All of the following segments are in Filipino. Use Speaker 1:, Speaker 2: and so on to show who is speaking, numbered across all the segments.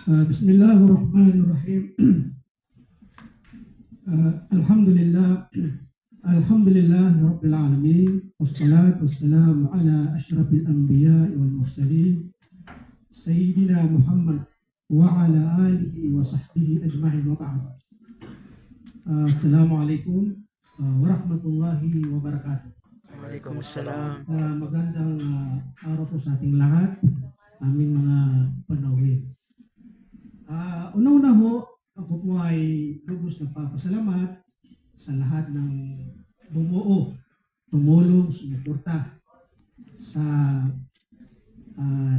Speaker 1: Bismillahirrahmanirrahim. Alhamdulillah. Alhamdulillah Rabbil Alamin. Wassalatu wassalamu ala ashrafil anbiya wal mursalin. Sayyidina Muhammad wa ala alihi wa sahbihi ajma'in wa ba'd. Assalamualaikum warahmatullahi wabarakatuh.
Speaker 2: Waalaikumsalam.
Speaker 1: Magandang araw po sa ating lahat, aming mga panauhin. Una-una ho, ako po ay lubos na papasalamat sa lahat ng bumuo, tumulong, sumuporta sa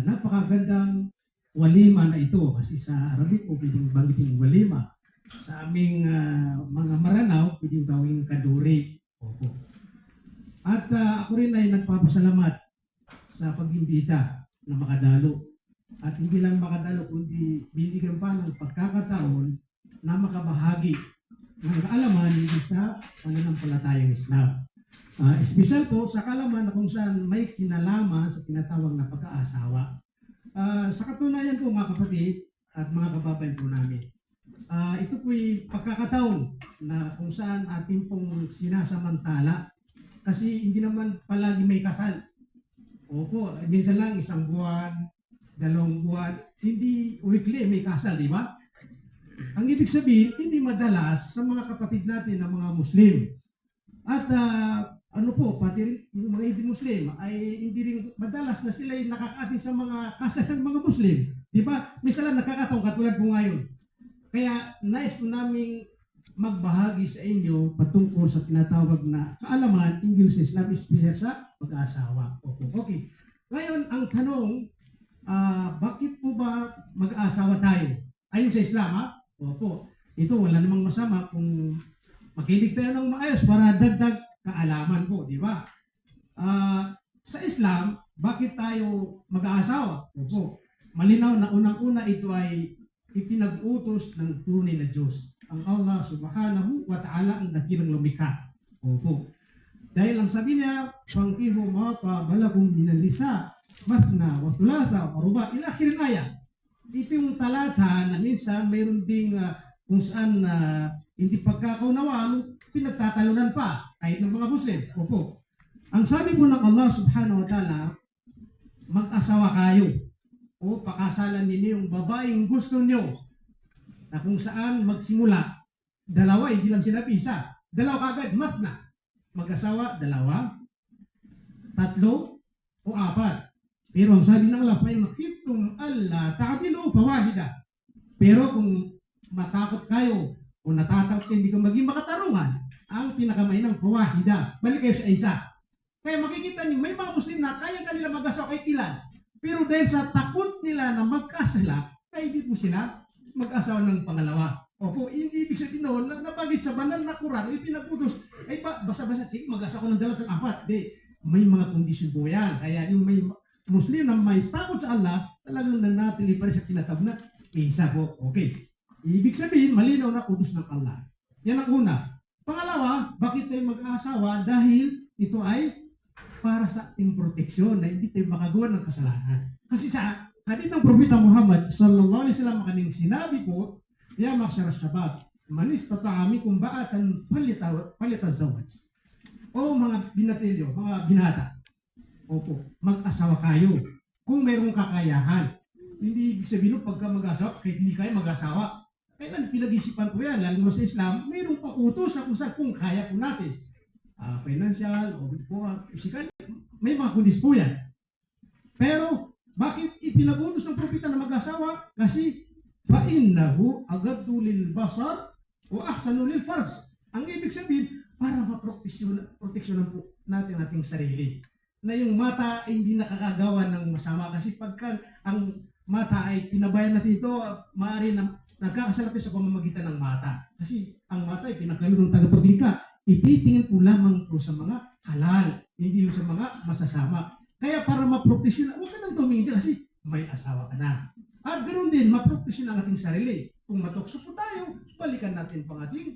Speaker 1: napakagandang walima na ito. Kasi sa Arabic po pwedeng banggitin walima. Sa aming mga Maranaw, pwedeng tawagin kaduri. Opo. At ako rin ay nagpapasalamat sa pag-imbita na makadalo. At hindi lang makadalo, kundi binigyan pa ng pagkakataon na makabahagi ng kaalaman sa pananampalatayang Islam. Espesyal po sa kaalaman na kung saan may kinalaman sa tinatawag na pag-aasawa. Sa katunayan po mga kapatid at mga kababayan po namin, ito po'y pagkakataon na kung saan ating pong sinasamantala kasi hindi naman palagi may kasal. Opo, minsan lang isang buwan, 2 buwan, hindi weekly may kasal, di ba? Ang ibig sabihin, hindi madalas sa mga kapatid natin na mga Muslim. At pati rin yung mga hindi Muslim ay hindi rin madalas na sila ay nakakaatin sa mga kasal ng mga Muslim. Di ba? Minsan lang nakakataon katulad po ngayon. Kaya nais po naming magbahagi sa inyo patungkol sa tinatawag na kaalaman Ingil sa Islam espesyal sa pag-aasawa. Okay. Ngayon, ang tanong, bakit po ba mag-aasawa tayo? Ayon sa Islam, ha? Opo. Ito, wala namang masama kung makinig tayo ng maayos para dagdag kaalaman po, di ba? Sa Islam, bakit tayo mag-aasawa? Opo. Malinaw na unang-una ito ay ipinag-utos ng tunay na Diyos. Ang Allah subhanahu wa ta'ala ang dakilang lumikha. Opo. Dahil ang sabi niya, "Fankihu ma tabalakum minal nisa, mathna wa thulatha wa ruba" ila akhir ayat. Ito yung talata na minsan mayroon ding kung saan hindi pagkakaunawaan, pinagtatalunan pa kahit ng mga Muslim. Opo. Ang sabi po ng Allah subhanahu wa ta'ala, mag-asawa kayo o pakasalan ninyo yung babaeng gusto nyo na kung saan magsimula. 2, hindi lang sinabi isa. 2 kagad, mathna. Mag-asawa, 2, 3, o 4. Pero ang sabi ng Allah, فَإِنْ خِفْتُمْ أَلَّا تَعْدِلُوا فَوَاحِدَةً. Pero kung matakot kayo o natatakot kayo, hindi ka maging makatarungan, ang pinakamainang fawahida. Balik kayo sa isa. Kaya makikita niyo, may mga Muslim na kaya kanila mag-asawa kahit ilan. Pero dahil sa takot nila na magkasala, kaya hindi po sila mag-asawa ng pangalawa. Opo, hindi ibig sabihin noon, nabagit sa banal na Quran, ipinagutos, ay basta-basta, mag-asawa ng 2 at 4. Di, may mga kondisyon po yan. Kaya yung may Muslim na may takot sa Allah, talagang nanatili pa rin sa tinatawag na isa po. Okay. Ibig sabihin, malinaw na utos ng Allah. Yan ang una. Pangalawa, bakit tayo mag-asawa? Dahil ito ay para sa ating proteksyon na hindi tayo makagawa ng kasalanan. Kasi sa hadith ng Propeta Muhammad sallallahu alaihi wasallam kaning sinabi po, "Ya ma'syar syabab, man istata'a minkum ba'atan falyatazawwaj." O mga binatilyo, mga binata. Opo, mag-asawa kayo kung mayroong kakayahan. Hindi ibig sabihin pagka mag-asawa, kahit hindi kayo mag-asawa. Kaya pinag-isipan ko yan, lalo na sa Islam, mayroong pautos na kung kaya po natin. Financial, o physical, may mga kondis po yan. Pero, bakit ipinag-utos ng propeta na mag-asawa? Kasi, فَإِنَّهُ أَغَضُّ لِلْبَصَرِ وَأَحْسَنُ لِلْفَرْجِ. Ang ibig sabihin, para maproteksyonan po natin ating sarili. Na yung mata ay hindi nakakagawa ng masama. Kasi pagka ang mata ay pinabayan natin ito, maaari na nagkakasalapit sa pamamagitan ng mata. Kasi ang mata ay pinagkalo ng tagapaglikha. Ititingin po lamang po sa mga halal, hindi sa mga masasama. Kaya para maproteksyon, huwag ka nang tumingin dyan kasi may asawa ka na. At ganoon din, maproteksyon ang ating sarili. Kung matokso po tayo, balikan natin pang ating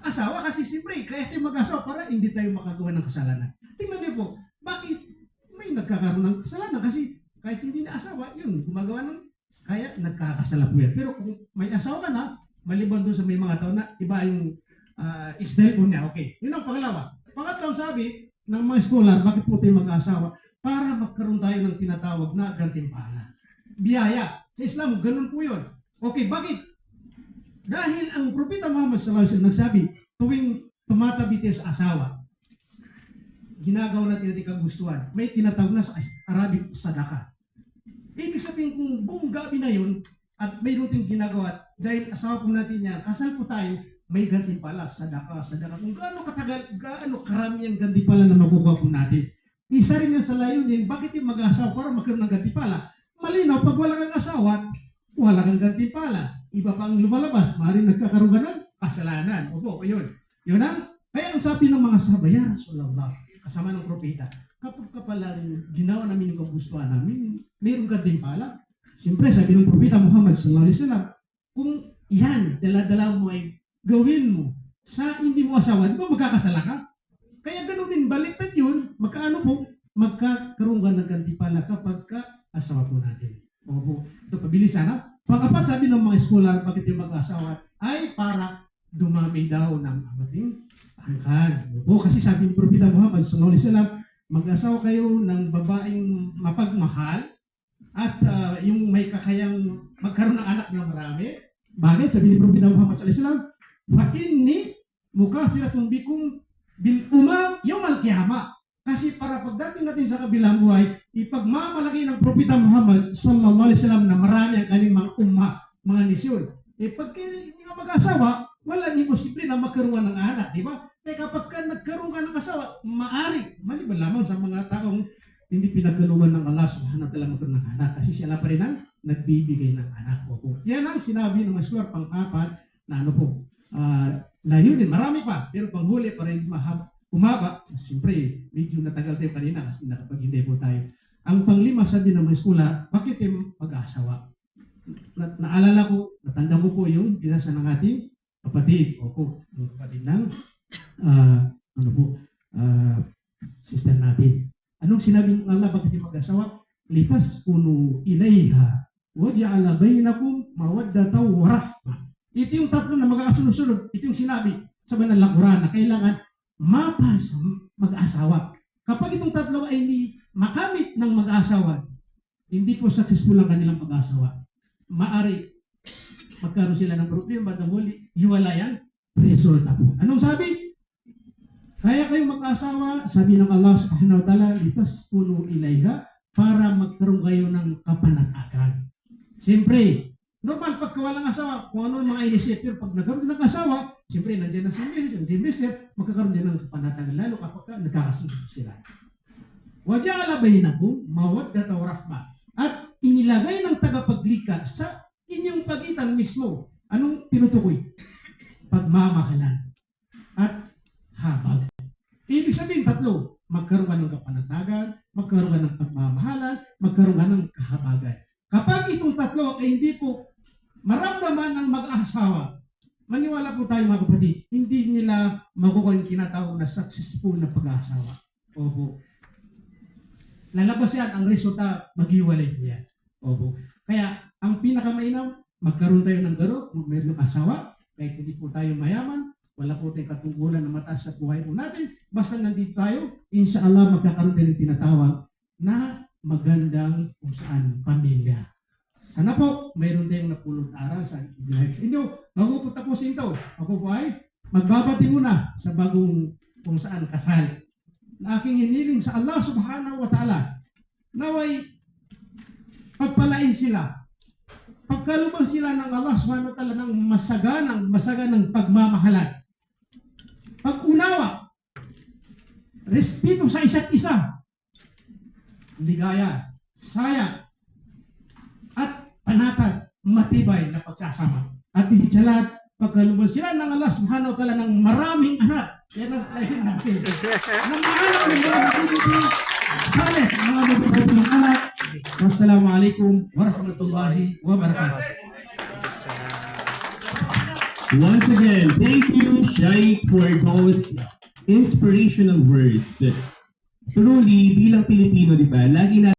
Speaker 1: asawa kasi siyempre, kaya tayo mag-asawa para hindi tayo makagawa ng kasalanan. Tingnan niyo po, bakit may nagkakaroon ng kasalanan? Kasi kahit hindi na asawa, yun, gumagawa ng Kaya nagkakasalapuyan. Pero kung may asawa ka na, maliban doon sa may mga tao na iba yung style po niya. Okay. Yun ang pangalawa. Pangatlong sabi ng mga scholar, bakit po tayo mag-asawa? Para magkaroon tayo ng tinatawag na gantimpala. Biyaya. Sa Islam, ganun po yun. Okay, bakit? Dahil ang Propeta Muhammad SAW nagsabi, tuwing tumatabi tayo sa asawa, ginagawa natin natin kagustuhan. May tinatawag na sa Arabic sadaka. Ibig sabihin kung buong gabi na yun, at mayroon tayong ginagawa, dahil asawa po natin yan, kasal po tayo, may gantimpala, sadaka. Kung gaano katagal, gaano karami ang gantimpala na makukuha po natin. Isa rin yan sa layunin, bakit yung mag-asawa para magkaroon ng gantimpala? Malinaw, pag wala kang asawa, wala kang gantimpala. Iba pang lumalabas, maaaring nagkakaroon ka ng kasalanan. Opo, yun. Yun ang, kaya ang sabi ng mga sahabay, ya Rasulullah, kasama ng propeta, kapag ka palang ginawa namin yung kagustuhan namin, mayroong gantimpala. Siyempre, sabi ng propeta Muhammad SAW, kung yan, dala-dala mo ay gawin mo sa hindi mo asawa, di ba magkakasala ka? Kaya ganoon din, baliktad yun, magkaano po, magkakaroon ka ng gantimpala kapag ka asawa po natin. Opo, ito pabilis sana. Pang-apat, sabi ng mga scholar, bakit yung mag-asawa ay para dumami daw ng ating angkan. Opo, kasi sabi ng propeta Muhammad SAW, mag-asawa kayo ng babaeng mapagmahal at yung may kakayang magkaroon ng anak na marami. Bakit? Sabi ni propeta Muhammad SAW, wa inni mukathiratun bikum bil yawmal qiyamah. Kasi para pagdating natin sa kabilang buhay, ipagmamalaki ng propeta Muhammad sallallahu alaihi wasallam na marami ang kanyang mga mga nisyon. Pag hindi ka mag-asawa, walang imposible na magkaroon ng anak, di ba? Kaya kapag nagkaroon ka ng asawa, maari, maliban lamang sa mga taong hindi pinagkalooban ng Allah subhanahu wa ta'ala magkaroon ng anak. Kasi siya pa rin ang nagbibigay ng anak. Opo. Yan ang sinabi ng Maswar pang-apat na ano po, layunin, marami pa, pero panghuli para hindi umaba. Siyempre, medyo natagal tayo kanina kasi nakapag-hindi po tayo. Ang panglima sabi ng mga eskula, bakit yung mag-asawa? Naalala ko, natanda ko po yung binasa ng ating kapatid. Opo, yung kapatid ng sister natin. Anong sinabi ng Allah, bakit yung mag-asawa? Litas kunu ilayha wa ja'ala bainakum mawaddataw wa rahmah. Ito yung tatlo na magkakasunod-sunod. Ito yung sinabi sa banal na Quran na kailangan mapas mag-asawa. Kapag itong tatlo ay hindi makamit ng mag-asawa, hindi po successful ang kanilang mag-asawa. Maari magkaroon sila ng problema, bandang huli, hiwalayan, resulta po. Anong sabi? Kaya kayong mag-asawa, sabi ng Allah subhanahu wa ta'ala, litas puno ilayha, para magkaroon kayo ng kapanatagan. Siyempre, normal pagka walang asawa, kung ano mga initiative, pag nagkaroon ng asawa, siyempre nandiyan na si Mrs. Magkakaroon din ng kapanatagan, lalo kapag nagkakasunod sila. Waja'ala bainakum mawaddata wa rahmah. At inilagay ng tagapaglikha sa inyong pagitan mismo. Anong tinutukoy? Pagmamahalan at habag. Ibig sabihin tatlo, magkaroon ka ng kapanatagan, magkaroon ka ng pagmamahalan, magkaroon ka ng kahabagan. Kapag itong tatlo ay hindi po maramdaman ng mag-asawa, maniwala po tayo mga kapatid, hindi nila makukuha yung kinatawag na successful na pag-asawa. Opo. Lalabas yan, ang resulta, maghiwalay po yan. Opo. Kaya, ang pinakamainam, magkaroon tayo ng garo, kung mayroon ng asawa, kahit hindi po tayo mayaman, wala po tayong katungkulan na mataas sa buhay po natin, basta nandito tayo, inshallah, magkakaroon tayo ng tinatawag na magandang kung saan pamilya. Sana po, mayroon tayong napulot aral sa ibigay sa inyo. Bago po tapusin ito, ako po ay magbabati muna sa bagong kung saan kasal. Na aking hiniling sa Allah subhanahu wa ta'ala, naway pagpalain sila. Pagkalubang sila ng Allah subhanahu wa ta'ala ng masaganang pagmamahalan. Pag-unawa, respeto sa isa't isa, ligaya, saya, at panatag, matibay na pagsasama. At higit sa lahat, pagkalubos sila ng Allah subhanahu wa ta'ala ng maraming anak. Yan ang lahin natin. Ng mga anak ng mga mabubuting salih, mga mabubuting anak. Wassalamualaikum warahmatullahi wabarakatuh.
Speaker 3: Once again, thank you, Shaikh, for those inspirational words. Truly, bilang Pilipino, di ba, lagi na